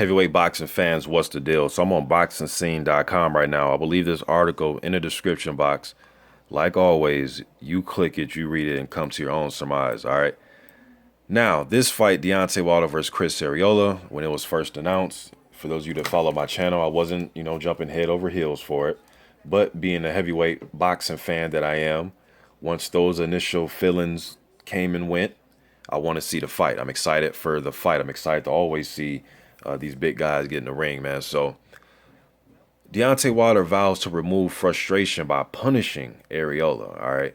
Heavyweight boxing fans, what's the deal? So I'm on boxingscene.com right now. I believe this article in the description box. Like always, you click it, you read it, and come to your own surmise. All right. Now, this fight, Deontay Wilder versus Chris Arreola, when it was first announced, for those of you that follow my channel, I wasn't, jumping head over heels for it. But being a heavyweight boxing fan that I am, once those initial feelings came and went, I want to see the fight. I'm excited for the fight. I'm excited to always see these big guys get in the ring, man. So Deontay Wilder vows to remove frustration by punishing Arreola. All right.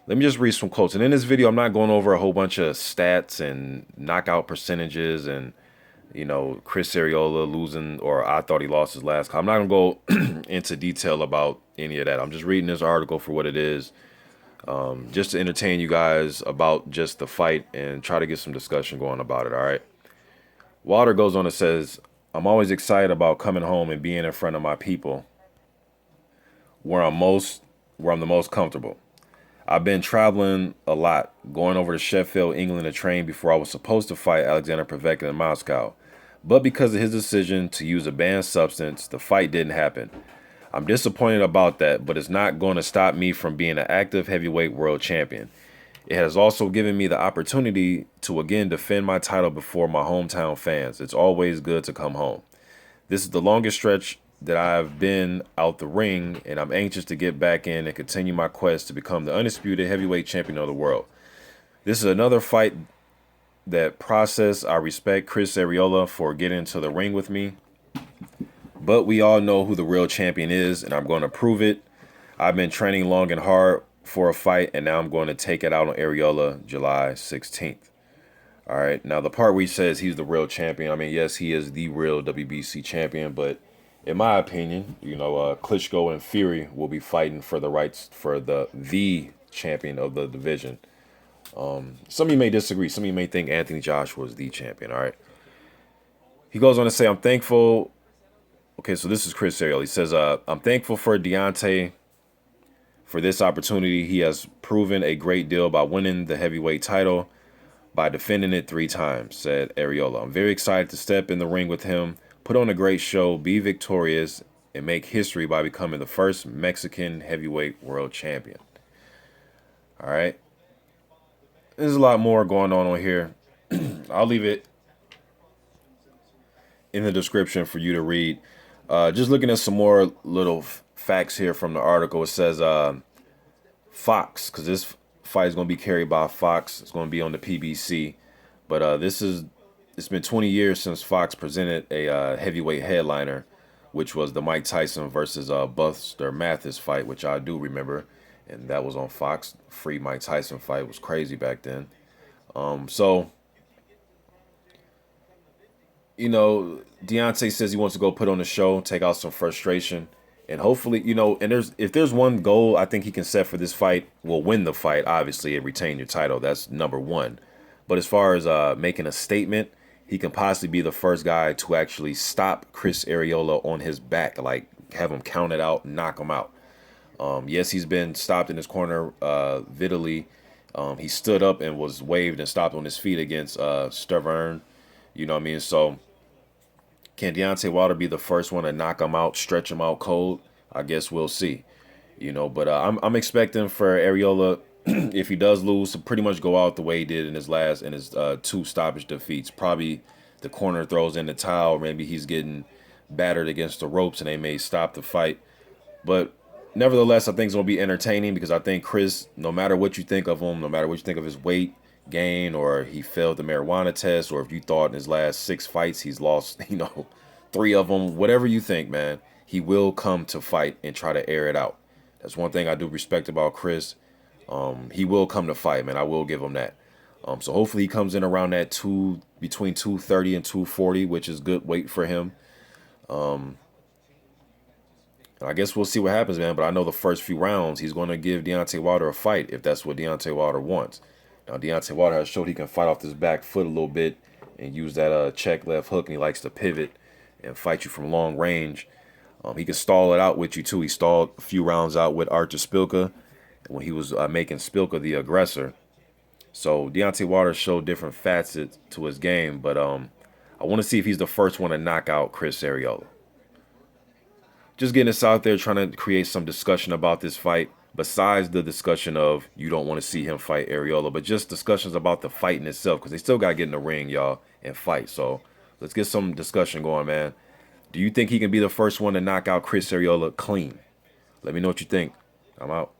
Let me just read some quotes. And in this video, I'm not going over a whole bunch of stats and knockout percentages and, Chris Arreola losing, or I thought he lost his last. I'm not going to go into detail about any of that. I'm just reading this article for what it is, just to entertain you guys about just the fight and try to get some discussion going about it, all right? Wilder goes on and says, I'm always excited about coming home and being in front of my people where I'm the most comfortable. I've been traveling a lot, going over to Sheffield, England to train before I was supposed to fight Alexander Povetkin in Moscow. But because of his decision to use a banned substance, the fight didn't happen. I'm disappointed about that, but it's not going to stop me from being an active heavyweight world champion. It has also given me the opportunity to again defend my title before my hometown fans. It's always good to come home. This is the longest stretch that I've been out the ring, and I'm anxious to get back in and continue my quest to become the undisputed heavyweight champion of the world. This is another fight that process. I respect Chris Arreola for getting into the ring with me, but we all know who the real champion is, and I'm going to prove it. I've been training long and hard for a fight, and now I'm going to take it out on Arreola July 16th. All right, now the part where he says he's the real champion, I mean, yes, he is the real WBC champion, but in my opinion, Klitschko and Fury will be fighting for the rights for the champion of the division. Some of you may disagree. Some of you may think Anthony Joshua is the champion, all right? He goes on to say, I'm thankful. Okay, so this is Chris Arreola. He says, I'm thankful for Deontay for this opportunity. He has proven a great deal by winning the heavyweight title by defending it 3 times, said Arreola. I'm very excited to step in the ring with him, put on a great show, be victorious, and make history by becoming the first Mexican heavyweight world champion. All right. There's a lot more going on here. I'll leave it in the description for you to read. Just looking at some more little facts here from the article. It says Fox, because this fight is going to be carried by Fox. It's going to be on the PBC. But it's been 20 years since Fox presented a heavyweight headliner, which was the Mike Tyson versus Buster Mathis fight, which I do remember. And that was on Fox. Free Mike Tyson fight was crazy back then. Deontay says he wants to go put on a show, take out some frustration. And hopefully, if there's one goal I think he can set for this fight, will win the fight, obviously, and retain your title. That's number one. But as far as making a statement, he can possibly be the first guy to actually stop Chris Arreola on his back, like have him count it out, knock him out. Yes, he's been stopped in his corner vitally. He stood up and was waved and stopped on his feet against Stavern. You know what I mean? So can Deontay Wilder be the first one to knock him out, stretch him out cold? I guess we'll see. But I'm expecting for Arreola, if he does lose, to pretty much go out the way he did in his 2 stoppage defeats. Probably the corner throws in the towel. Maybe he's getting battered against the ropes and they may stop the fight. But nevertheless, I think it's going to be entertaining because I think Chris, no matter what you think of him, no matter what you think of his weight gain, or he failed the marijuana test, or if you thought in his last 6 fights he's lost, 3 of them, whatever you think, man, he will come to fight and try to air it out. That's one thing I do respect about Chris. He will come to fight, man. I will give him that. So hopefully he comes in around that between 230 and 240, which is good weight for him. I guess we'll see what happens, man. But I know the first few rounds, he's going to give Deontay Wilder a fight if that's what Deontay Wilder wants. Now, Deontay Wilder has showed he can fight off this back foot a little bit and use that check left hook, and he likes to pivot and fight you from long range. He can stall it out with you, too. He stalled a few rounds out with Artur Szpilka when he was making Szpilka the aggressor. So Deontay Wilder showed different facets to his game, but I'm I want to see if he's the first one to knock out Chris Arreola. Just getting this out there, trying to create some discussion about this fight. Besides the discussion of you don't want to see him fight Arreola, but just discussions about the fight in itself, because they still got to get in the ring, y'all, and fight. So let's get some discussion going, man. Do you think he can be the first one to knock out Chris Arreola clean? Let me know what you think. I'm out.